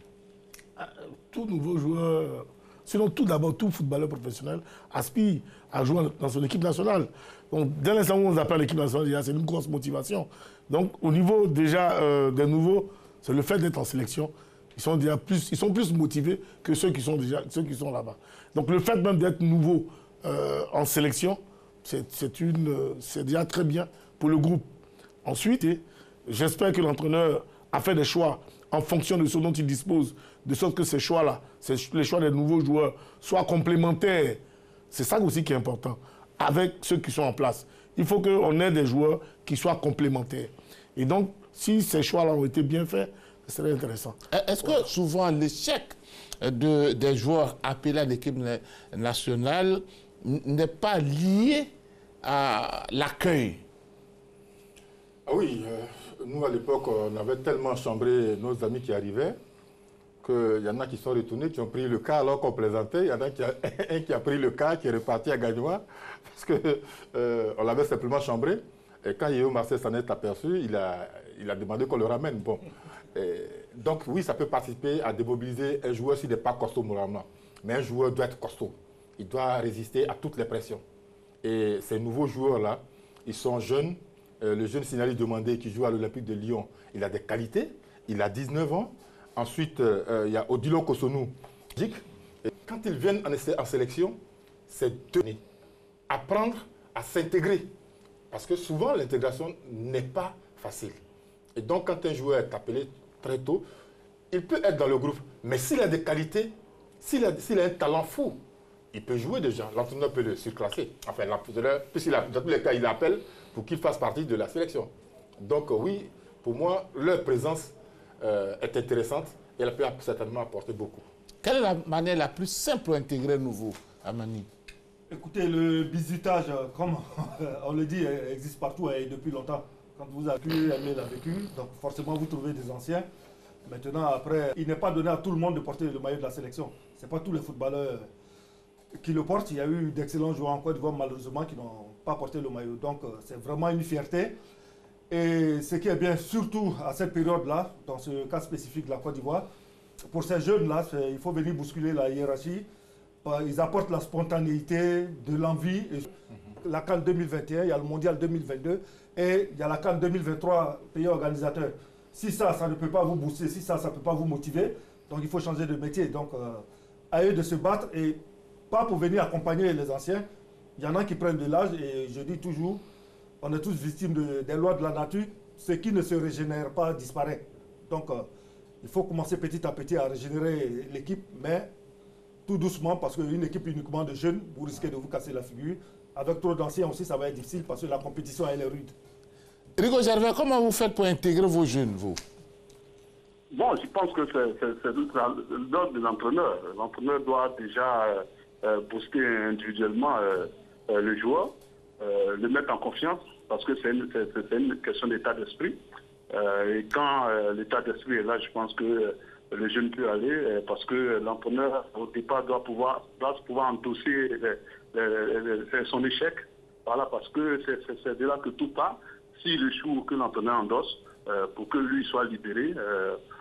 Tout nouveau joueur, sinon d'abord tout footballeur professionnel aspire à jouer dans son équipe nationale. Donc dès l'instant où on appelle l'équipe nationale, c'est une grosse motivation. Donc au niveau déjà des nouveaux, c'est le fait d'être en sélection. Ils sont plus motivés que ceux qui sont là-bas. Donc le fait même d'être nouveau en sélection, c'est déjà très bien pour le groupe. Ensuite, j'espère que l'entraîneur a fait des choix en fonction de ce dont il dispose, de sorte que ces choix-là, les choix des nouveaux joueurs, soient complémentaires. C'est ça aussi qui est important, avec ceux qui sont en place. Il faut qu'on ait des joueurs qui soient complémentaires. Et donc, si ces choix-là ont été bien faits, ce serait intéressant. Est-ce que souvent l'échec des joueurs appelés à l'équipe nationale n'est pas lié à l'accueil? Ah oui, nous à l'époque, on avait tellement chambré nos amis qui arrivaient qu'il y en a qui sont retournés, qui ont pris le cas alors qu'on plaisantait. Il y en a un qui a pris le cas, qui est reparti à Gagnois, parce qu'on l'avait simplement chambré. Et quand Yéo Marseille s'en est aperçu, il a demandé qu'on le ramène. Bon. Donc oui, ça peut participer à démobiliser un joueur s'il n'est pas costaud moralement. Mais un joueur doit être costaud. Il doit résister à toutes les pressions. Et ces nouveaux joueurs-là, ils sont jeunes. Le jeune Sinali Demandé qui joue à l'Olympique de Lyon, il a des qualités. Il a 19 ans. Ensuite, il y a Odilo Kosonou. Et quand ils viennent en sélection, c'est de apprendre à s'intégrer. Parce que souvent, l'intégration n'est pas facile. Et donc, quand un joueur est appelé très tôt, il peut être dans le groupe. Mais s'il a des qualités, s'il a un talent fou, il peut jouer déjà. L'entraîneur peut le surclasser. Enfin, l'entraîneur, dans tous les cas, il l'appelle pour qu'il fasse partie de la sélection. Donc oui, pour moi, leur présence est intéressante et elle peut certainement apporter beaucoup. Quelle est la manière la plus simple pour intégrer nouveau, Amani? Écoutez, le bizutage, comme on le dit, existe partout et depuis longtemps. Quand vous avez pu, Emile l'a vécu, donc forcément vous trouvez des anciens. Maintenant, après, il n'est pas donné à tout le monde de porter le maillot de la sélection. Ce n'est pas tous les footballeurs qui le portent. Il y a eu d'excellents joueurs en Côte d'Ivoire, malheureusement, qui n'ont pas porté le maillot. Donc, c'est vraiment une fierté. Et ce qui est bien, surtout à cette période-là, dans ce cas spécifique de la Côte d'Ivoire, pour ces jeunes-là, il faut venir bousculer la hiérarchie. Ils apportent la spontanéité, de l'envie. La CAN 2021, il y a le Mondial 2022 et il y a la CAN 2023, pays organisateur. Si ça ne peut pas vous booster, si ça ne peut pas vous motiver, donc il faut changer de métier. Donc, à eux de se battre et pas pour venir accompagner les anciens. Il y en a qui prennent de l'âge et je dis toujours, on est tous victimes des lois de la nature. Ce qui ne se régénère pas disparaît. Donc, il faut commencer petit à petit à régénérer l'équipe, mais tout doucement, parce qu'une équipe uniquement de jeunes, vous risquez de vous casser la figure. Avec trop d'anciens aussi, ça va être difficile parce que la compétition, elle est rude. Rigo Gervais, comment vous faites pour intégrer vos jeunes, vous? Bon, je pense que c'est l'ordre de l'entraîneur. L'entraîneur doit déjà booster individuellement le joueur, le mettre en confiance, parce que c'est une question d'état d'esprit. Et quand l'état d'esprit est là, je pense que le jeune peut aller, parce que l'entraîneur, au départ, doit pouvoir endosser son échec. Voilà, parce que c'est de là que tout part. S'il échoue, que l'entraîneur endosse, pour que lui soit libéré,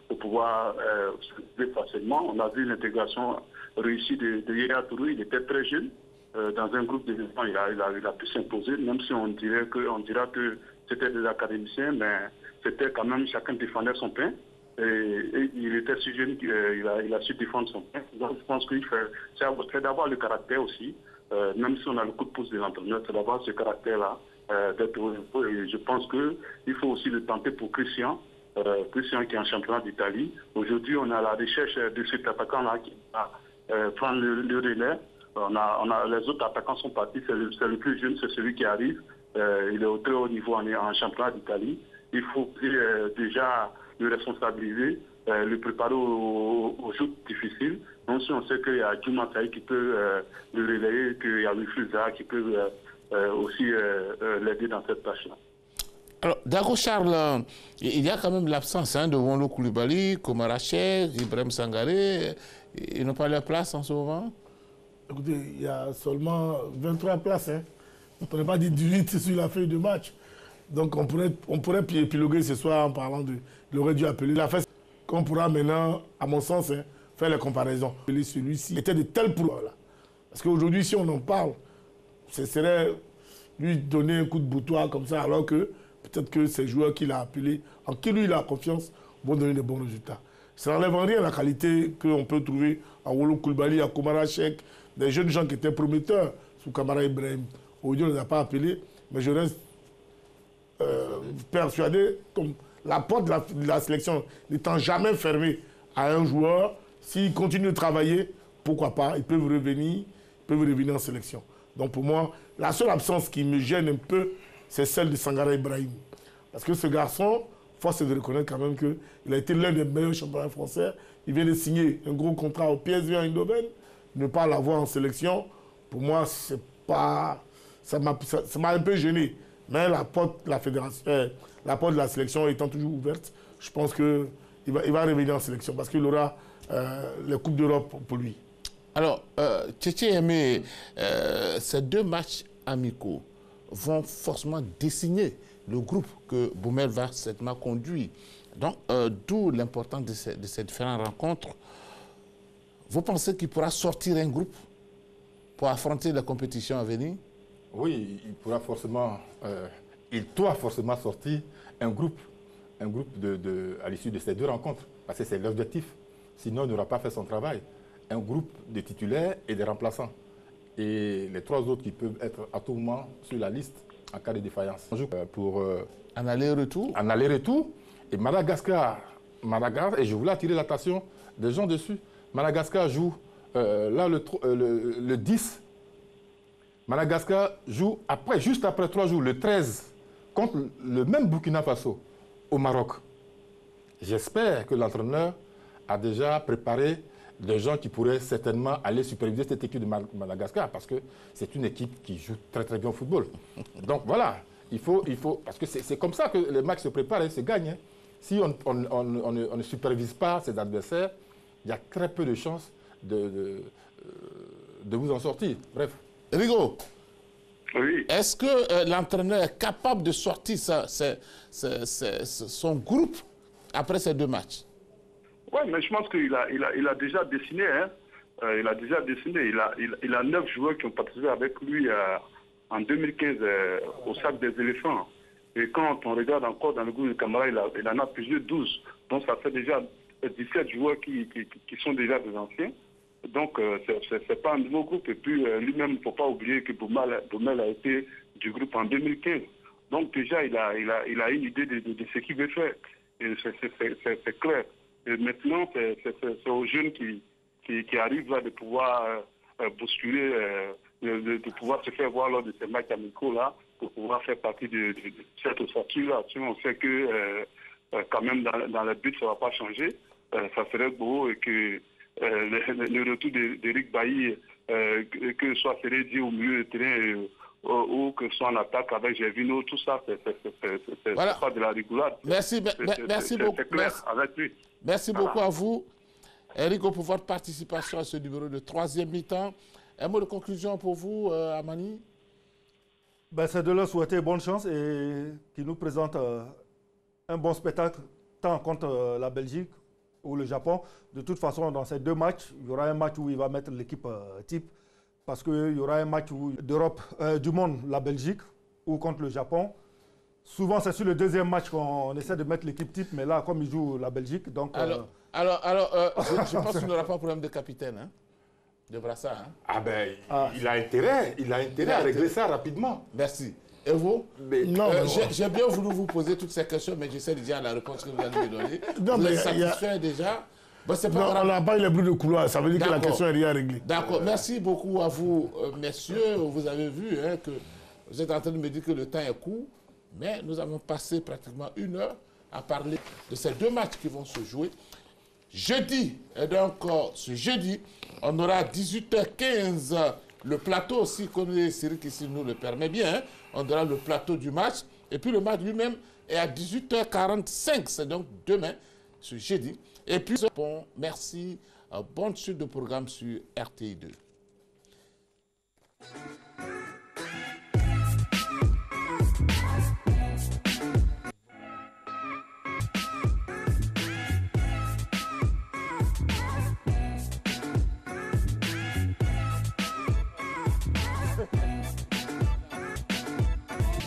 pour pouvoir se lever facilement. On a vu l'intégration réussie de Yaya Touré. Il était très jeune. Dans un groupe de enfants, il a pu s'imposer, même si on dira que c'était des académiciens, mais c'était quand même chacun défendait son pain. Et il était si jeune qu'il a su défendre son pain. Donc je pense qu'il c'est d'avoir le caractère aussi, même si on a le coup de pouce de l'entraîneur, c'est d'avoir ce caractère-là, d'être au niveau. Et je pense qu'il faut aussi le tenter pour Christian. Christian qui est en championnat d'Italie. Aujourd'hui, on a la recherche de cet attaquant-là qui va prendre le relais. Les autres attaquants sont partis, c'est le plus jeune, c'est celui qui arrive. Il est au très haut niveau en championnat d'Italie. Il faut déjà le responsabiliser, le préparer aux jours difficiles. Même si on sait qu'il y a Djouma Saï qui peut le relayer, qu'il y a Louis Zaha qui peut aussi l'aider dans cette tâche-là. Alors, Dago Charles, il y a quand même l'absence de Wonlo Koulibaly, Komarache, Ibrahim Sangaré. Ils n'ont pas leur place en ce moment? Écoutez, il y a seulement 23 places. On n'a pas dit 18 sur la feuille de match. Donc on pourrait épiloguer ce soir en parlant de... Il aurait dû appeler la fête. Qu'on pourra maintenant, à mon sens, faire les comparaisons. Celui-ci était de tels pouvoirs-là. Parce qu'aujourd'hui, si on en parle, ce serait lui donner un coup de boutoir comme ça, alors que peut-être que ces joueurs qu'il a appelés, en qui lui il a confiance, vont donner de bons résultats. Ça n'enlève en rien la qualité qu'on peut trouver à Wolo Koulibaly, à Komara Cheikh, des jeunes gens qui étaient prometteurs sous Kamara Ibrahim. Aujourd'hui, on ne les a pas appelés, mais je reste persuadé que la porte de la sélection n'étant jamais fermée à un joueur, s'il continue de travailler, pourquoi pas, ils peuvent revenir en sélection. Donc pour moi, la seule absence qui me gêne un peu, c'est celle de Sangara Ibrahim. Parce que ce garçon, force est de reconnaître quand même qu'il a été l'un des meilleurs champions français. Il vient de signer un gros contrat au PSV Eindhoven. Ne pas l'avoir en sélection, pour moi, c'est pas... ça m'a un peu gêné. Mais la porte de la fédération, la porte de la sélection étant toujours ouverte, je pense qu'il va revenir en sélection parce qu'il aura les Coupes d'Europe pour lui. Alors, Tchétché Aimé, ces 2 matchs amicaux vont forcément dessiner le groupe que Boumel va certainement conduire. Donc, d'où l'importance de ces différentes rencontres. Vous pensez qu'il pourra sortir un groupe pour affronter la compétition à venir? Oui, il pourra forcément, il doit forcément sortir un groupe à l'issue de ces 2 rencontres, parce que c'est l'objectif. Sinon, il n'aura pas fait son travail. Un groupe de titulaires et de remplaçants. Et les 3 autres qui peuvent être à tout moment sur la liste en cas de défaillance. On joue pour en aller-retour. En aller-retour. Et Madagascar, et je voulais attirer l'attention des gens dessus. Madagascar joue là le 10. Madagascar joue juste après 3 jours, le 13, contre le même Burkina Faso au Maroc. J'espère que l'entraîneur a déjà préparé des gens qui pourraient certainement aller superviser cette équipe de Madagascar parce que c'est une équipe qui joue très très bien au football. Donc voilà, il faut parce que c'est comme ça que les matchs se préparent et se gagnent. Hein. Si on ne supervise pas ses adversaires, il y a très peu de chances de vous en sortir. Bref. Rigo, oui. Est-ce que l'entraîneur est capable de sortir son groupe après ces 2 matchs? Oui, mais je pense qu'il a déjà dessiné. Hein. Il a déjà dessiné. Il a 9 joueurs qui ont participé avec lui en 2015 au Sac des éléphants. Et quand on regarde encore dans le groupe de Camara, il en a plusieurs 12. Donc ça fait déjà 17 joueurs qui sont déjà des anciens. Donc c'est pas un nouveau groupe. Et puis lui-même, il ne faut pas oublier que Boumel a été du groupe en 2015. Donc déjà, il a une idée de ce qu'il veut faire. Et c'est clair. Et maintenant, c'est aux jeunes qui arrivent là de pouvoir bousculer, de pouvoir se faire voir lors de ces matchs amicaux là, pour pouvoir faire partie de cette ossature-là. On sait que quand même dans le but, ça ne va pas changer. Ça serait beau et que le retour d'Éric Bailly, que ce soit Seredi au milieu de terrain ou que ce soit en attaque avec Gervinho, tout ça, c'est voilà. Pas de la rigolade. Merci beaucoup. C'est clair avec lui. Merci beaucoup à vous, Eric, pour votre participation à ce numéro de 3e mi-temps. Un mot de conclusion pour vous, Amani? C'est de leur souhaiter bonne chance et qu'ils nous présentent un bon spectacle, tant contre la Belgique ou le Japon. De toute façon, dans ces 2 matchs, il y aura un match où il va mettre l'équipe type, parce qu'il y aura un match d'Europe, du monde, la Belgique, ou contre le Japon. Souvent, c'est sur le 2e match qu'on essaie de mettre l'équipe type, mais là, comme il joue la Belgique, donc... je pense qu'il n'aura pas de problème de capitaine, hein, de brassard. Hein. Il a intérêt à régler ça rapidement. Merci. Et vous? J'ai bien voulu vous poser toutes ces questions, mais j'essaie de dire la réponse que vous allez me donner. Vous êtes satisfait déjà? On n'a pas eu les bruits de couloir, ça veut dire que la question est déjà réglée. D'accord, merci beaucoup à vous, messieurs. Vous avez vu que vous êtes en train de me dire que le temps est court, mais nous avons passé pratiquement 1 heure à parler de ces 2 matchs qui vont se jouer jeudi. Et donc, ce jeudi, on aura à 18h15 le plateau aussi, comme Cyril ici nous le permet bien. Hein, on aura le plateau du match. Et puis le match lui-même est à 18h45. C'est donc demain, ce jeudi. Et puis, bon, merci. Bonne suite de programme sur RTI 2.